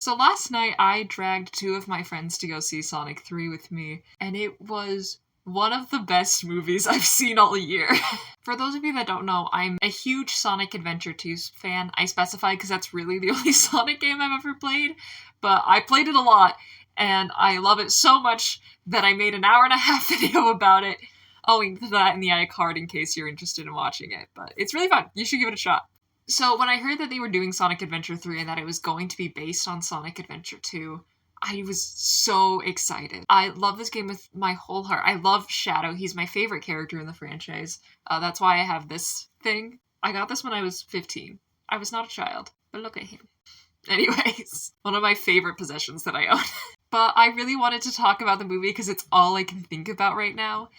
So last night I dragged two of my friends to go see Sonic 3 with me, and it was one of the best movies I've seen all year. For those of you that don't know, I'm a huge Sonic Adventure 2 fan. I specify because that's really the only Sonic game I've ever played, but I played it a lot, and I love it so much that I made an hour and a half video about it. I'll link to that in the iCard in case you're interested in watching it, but it's really fun. You should give it a shot. So when I heard that they were doing Sonic Adventure 3 and that it was going to be based on Sonic Adventure 2, I was so excited. I love this game with my whole heart. I love Shadow. He's my favorite character in the franchise. That's why I have this thing. I got this when I was 15. I was not a child, but look at him. Anyways, one of my favorite possessions that I own. But I really wanted to talk about the movie because it's all I can think about right now.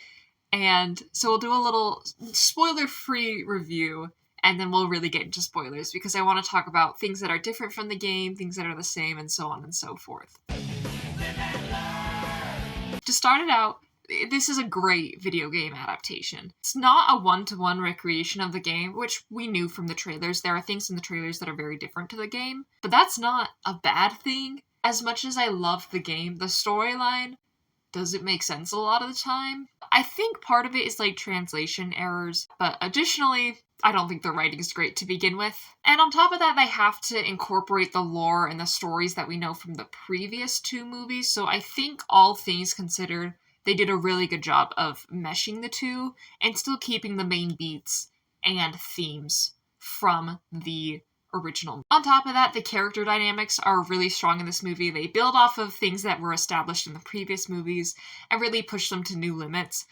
And so we'll do a little spoiler-free review, and then we'll really get into spoilers because I want to talk about things that are different from the game, things that are the same, and so on and so forth. To start it out, this is a great video game adaptation. It's not a one-to-one recreation of the game, which we knew from the trailers. There are things in the trailers that are very different to the game, but that's not a bad thing. As much as I love the game, the storyline doesn't make sense a lot of the time. I think part of it is like translation errors, but additionally, I don't think the writing's great to begin with. And on top of that, they have to incorporate the lore and the stories that we know from the previous two movies, so I think all things considered, they did a really good job of meshing the two and still keeping the main beats and themes from the original. On top of that, the character dynamics are really strong in this movie. They build off of things that were established in the previous movies and really push them to new limits.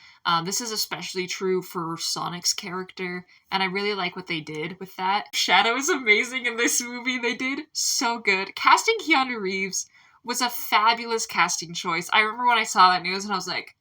This is especially true for Sonic's character, and I really like what they did with that. Shadow is amazing in this movie. They did so good. Casting Keanu Reeves was a fabulous casting choice. I remember when I saw that news and I was like,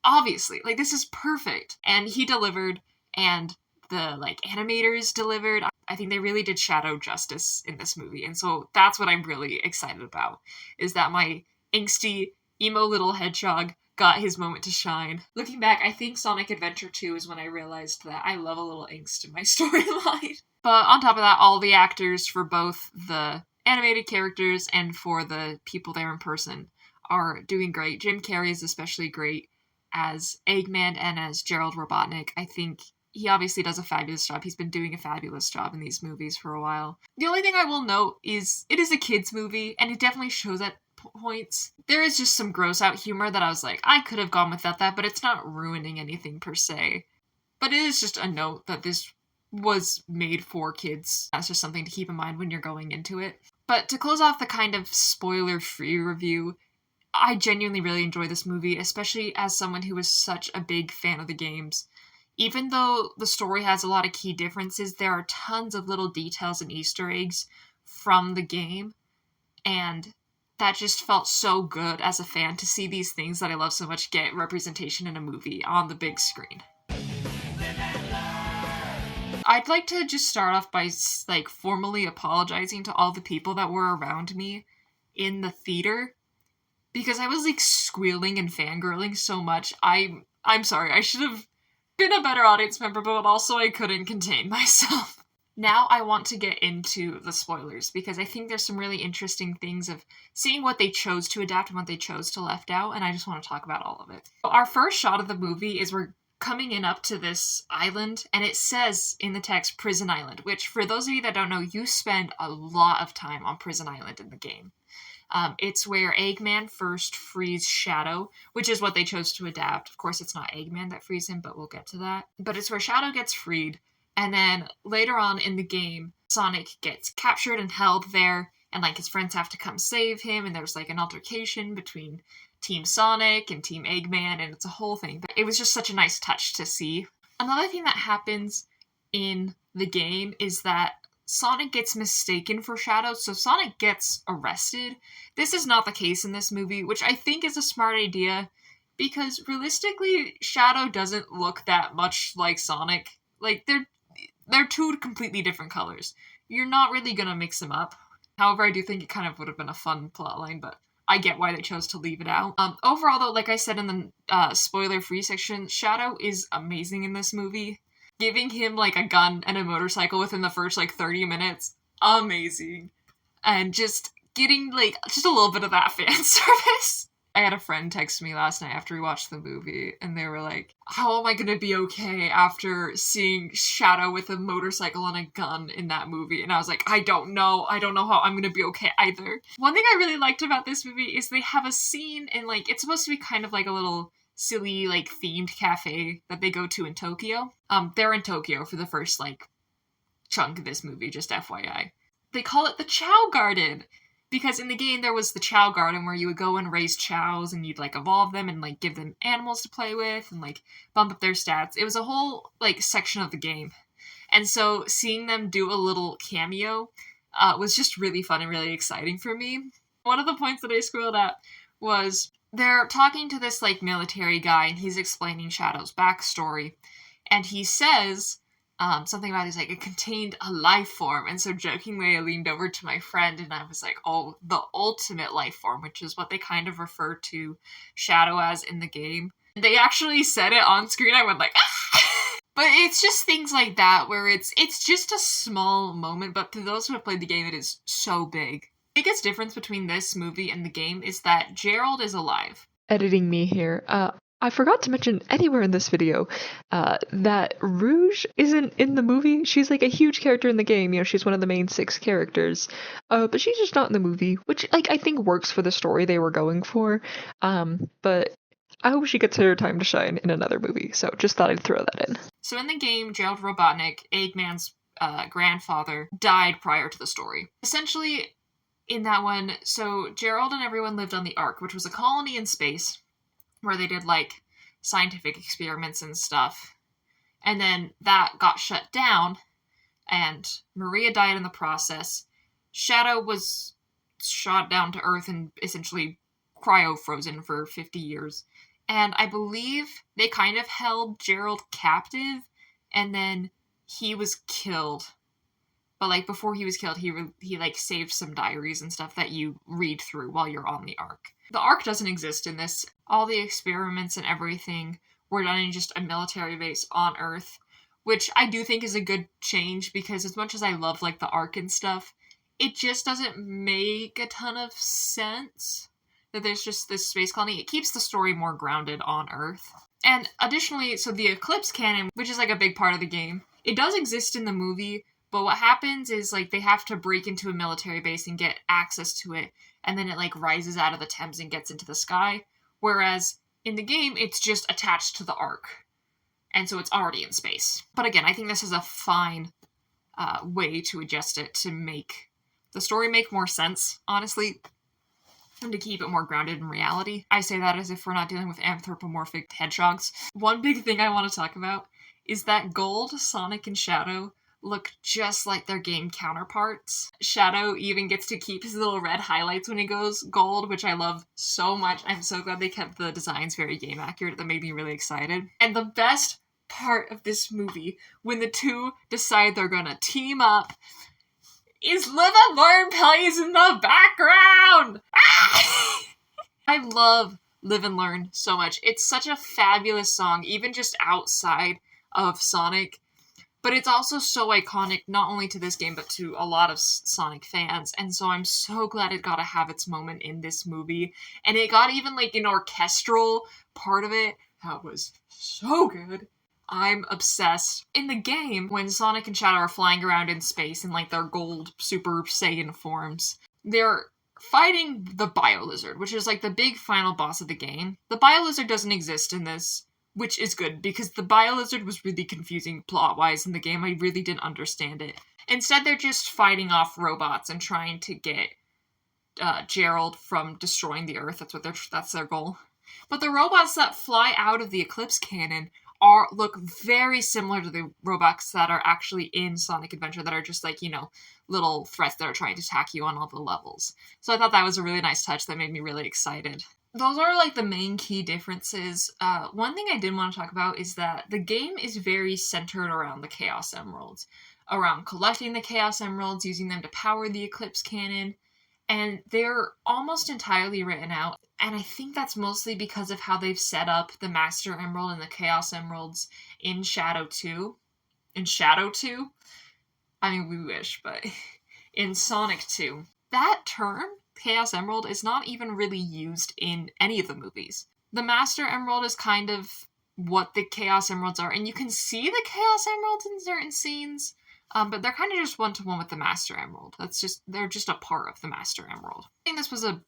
obviously, like, this is perfect. And he delivered, and the animators delivered. I think they really did Shadow justice in this movie, and so that's what I'm really excited about, is that my angsty, emo little hedgehog got his moment to shine. Looking back, I think Sonic Adventure 2 is when I realized that I love a little angst in my storyline. But on top of that, all the actors for both the animated characters and for the people there in person are doing great. Jim Carrey is especially great as Eggman and as Gerald Robotnik. I think he obviously does a fabulous job. He's been doing a fabulous job in these movies for a while. The only thing I will note is it is a kid's movie, and it definitely shows at points. There is just some gross out humor that I was like, I could have gone without that, but it's not ruining anything per se. But it is just a note that this was made for kids. That's just something to keep in mind when you're going into it. But to close off the kind of spoiler-free review, I genuinely really enjoy this movie, especially as someone who is such a big fan of the games. Even though the story has a lot of key differences, there are tons of little details and Easter eggs from the game, and that just felt so good as a fan to see these things that I love so much get representation in a movie on the big screen. I'd like to just start off by formally apologizing to all the people that were around me in the theater, because I was squealing and fangirling so much. I'm sorry, I should have been a better audience member, but also I couldn't contain myself. Now I want to get into the spoilers, because I think there's some really interesting things of seeing what they chose to adapt and what they chose to left out, and I just want to talk about all of it. Our first shot of the movie is we're coming in up to this island, and it says in the text Prison Island, which for those of you that don't know, you spend a lot of time on Prison Island in the game. It's where Eggman first frees Shadow, which is what they chose to adapt. Of course, it's not Eggman that frees him, but we'll get to that. But it's where Shadow gets freed, and then later on in the game, Sonic gets captured and held there, and his friends have to come save him, and there's an altercation between Team Sonic and Team Eggman, and it's a whole thing. But it was just such a nice touch to see. Another thing that happens in the game is that Sonic gets mistaken for Shadow, so Sonic gets arrested. This is not the case in this movie, which I think is a smart idea, because realistically, Shadow doesn't look that much like Sonic. They're two completely different colors. You're not really gonna mix them up. However, I do think it kind of would have been a fun plotline, but I get why they chose to leave it out. Overall, though, like I said in the spoiler-free section, Shadow is amazing in this movie. Giving him, a gun and a motorcycle within the first, 30 minutes, amazing. And just getting, like, just a little bit of that fan service. I had a friend text me last night after we watched the movie, and they were like, how am I gonna be okay after seeing Shadow with a motorcycle and a gun in that movie? And I was like, I don't know how I'm gonna be okay either. One thing I really liked about this movie is they have a scene in, like, it's supposed to be kind of like a little silly, like, themed cafe that they go to in Tokyo. They're in Tokyo for the first, like, chunk of this movie, just FYI. They call it the Chow Garden, because in the game there was the Chow Garden where you would go and raise chows and you'd, like, evolve them and, like, give them animals to play with and, like, bump up their stats. It was a whole, like, section of the game. And so seeing them do a little cameo was just really fun and really exciting for me. One of the points that I squealed at was they're talking to this, like, military guy, and he's explaining Shadow's backstory. And he says something about it contained a life form. And so jokingly, I leaned over to my friend and I was like, oh, the ultimate life form, which is what they kind of refer to Shadow as in the game. They actually said it on screen. I went like, ah! But it's just things like that where it's just a small moment, but to those who have played the game, it is so big. The biggest difference between this movie and the game is that Gerald is alive. Editing me here. I forgot to mention anywhere in this video that Rouge isn't in the movie. She's like a huge character in the game. You know, she's one of the main 6 characters. But she's just not in the movie, which, like, I think works for the story they were going for. But I hope she gets her time to shine in another movie. So just thought I'd throw that in. So in the game, Gerald Robotnik, Eggman's grandfather, died prior to the story. Essentially, in that one, so Gerald and everyone lived on the Ark, which was a colony in space where they did, like, scientific experiments and stuff. And then that got shut down, and Maria died in the process. Shadow was shot down to Earth and essentially cryo-frozen for 50 years. And I believe they kind of held Gerald captive, and then he was killed. But, like, before he was killed, he like, saved some diaries and stuff that you read through while you're on the Ark. The Ark doesn't exist in this. All the experiments and everything were done in just a military base on Earth, which I do think is a good change, because as much as I love, like, the Ark and stuff, it just doesn't make a ton of sense that there's just this space colony. It keeps the story more grounded on Earth. And additionally, so the Eclipse Cannon, which is, like, a big part of the game, it does exist in the movie. But what happens is, like, they have to break into a military base and get access to it, and then it, like, rises out of the Thames and gets into the sky. Whereas in the game, it's just attached to the Ark. And so it's already in space. But again, I think this is a fine way to adjust it to make the story make more sense, honestly, and to keep it more grounded in reality. I say that as if we're not dealing with anthropomorphic hedgehogs. One big thing I want to talk about is that Gold, Sonic, and Shadow look just like their game counterparts. Shadow even gets to keep his little red highlights when he goes gold, which I love so much. I'm so glad they kept the designs very game accurate. That made me really excited. And the best part of this movie, when the two decide they're gonna team up, is Live and Learn plays in the background! Ah! I love Live and Learn so much. It's such a fabulous song, even just outside of Sonic. But it's also so iconic, not only to this game, but to a lot of Sonic fans. And so I'm so glad it got to have its moment in this movie. And it got even, like, an orchestral part of it. That was so good. I'm obsessed. In the game, when Sonic and Shadow are flying around in space in, like, their gold Super Saiyan forms, they're fighting the Bio-Lizard, which is, like, the big final boss of the game. The Bio-Lizard doesn't exist in this, which is good, because the Bio-Lizard was really confusing plot-wise in the game. I really didn't understand it. Instead, they're just fighting off robots and trying to get Gerald from destroying the Earth. That's their goal. But the robots that fly out of the Eclipse Cannon look very similar to the robots that are actually in Sonic Adventure, that are just, like, you know, little threats that are trying to attack you on all the levels. So I thought that was a really nice touch that made me really excited. Those are, like, the main key differences. One thing I did want to talk about is that the game is very centered around the Chaos Emeralds, around collecting the Chaos Emeralds, using them to power the Eclipse Cannon, and they're almost entirely written out. And I think that's mostly because of how they've set up the Master Emerald and the Chaos Emeralds in Shadow 2. In Shadow 2? I mean, we wish, but in Sonic 2. That term, Chaos Emerald is not even really used in any of the movies. The Master Emerald is kind of what the Chaos Emeralds are, and you can see the Chaos Emeralds in certain scenes, but they're kind of just one-to-one with the Master Emerald. They're just a part of the Master Emerald. I think this was a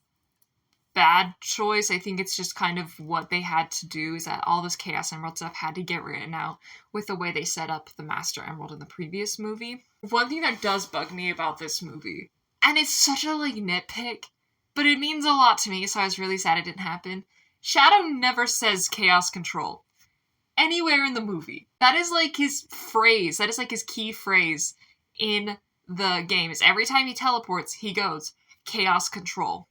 bad choice. I think it's just kind of what they had to do, is that all this Chaos Emerald stuff had to get written out with the way they set up the Master Emerald in the previous movie. One thing that does bug me about this movie, and it's such a nitpick, but it means a lot to me, so I was really sad it didn't happen. Shadow never says Chaos Control anywhere in the movie. That is his phrase. That is his key phrase in the game. Is every time he teleports, he goes, Chaos Control.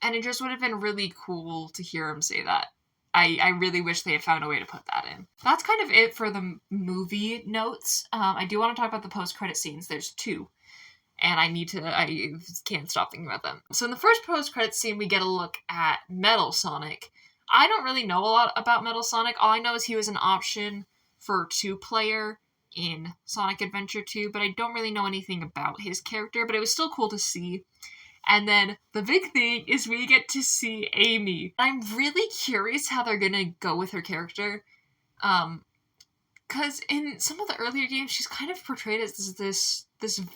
And it just would have been really cool to hear him say that. I really wish they had found a way to put that in. That's kind of it for the movie notes. I do want to talk about the post-credit scenes. There's two. And I can't stop thinking about them. So in the first post-credit scene, we get a look at Metal Sonic. I don't really know a lot about Metal Sonic. All I know is he was an option for 2-player in Sonic Adventure 2, but I don't really know anything about his character, but it was still cool to see. And then the big thing is we get to see Amy. I'm really curious how they're gonna go with her character. Because in some of the earlier games, she's kind of portrayed as this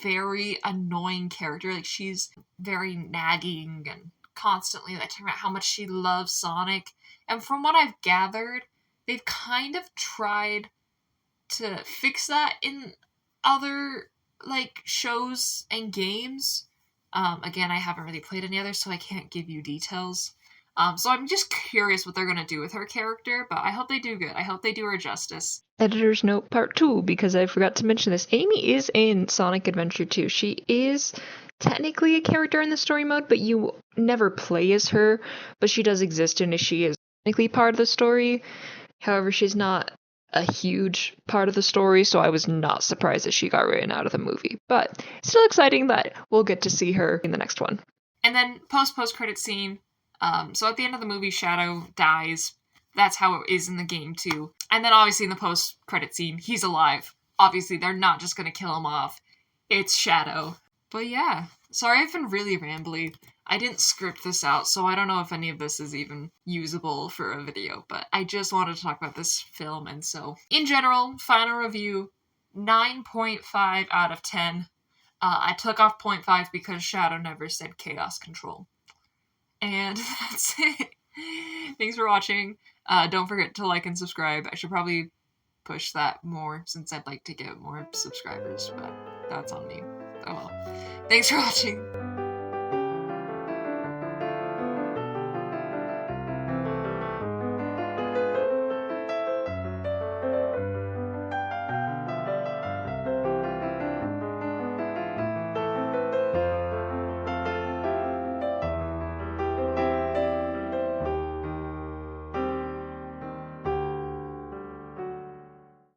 very annoying character. She's very nagging and constantly talking about how much she loves Sonic. And from what I've gathered, they've kind of tried to fix that in other shows and games. Again, I haven't really played any others, so I can't give you details. So I'm just curious what they're going to do with her character, but I hope they do good. I hope they do her justice. Editor's note part 2, because I forgot to mention this. Amy is in Sonic Adventure 2. She is technically a character in the story mode, but you never play as her, but she does exist, and she is technically part of the story. However, she's not a huge part of the story, so I was not surprised that she got written out of the movie. But still exciting that we'll get to see her in the next one. And then post-credit scene. So at the end of the movie, Shadow dies. That's how it is in the game too. And then obviously in the post-credit scene, he's alive. Obviously, they're not just going to kill him off. It's Shadow. But yeah, sorry I've been really rambly. I didn't script this out, so I don't know if any of this is even usable for a video, but I just wanted to talk about this film, and so, in general, final review, 9.5 out of 10. I took off 0.5 because Shadow never said Chaos Control. And that's it. Thanks for watching. Don't forget to like and subscribe. I should probably push that more, since I'd like to get more subscribers, but that's on me. Oh well. Thanks for watching.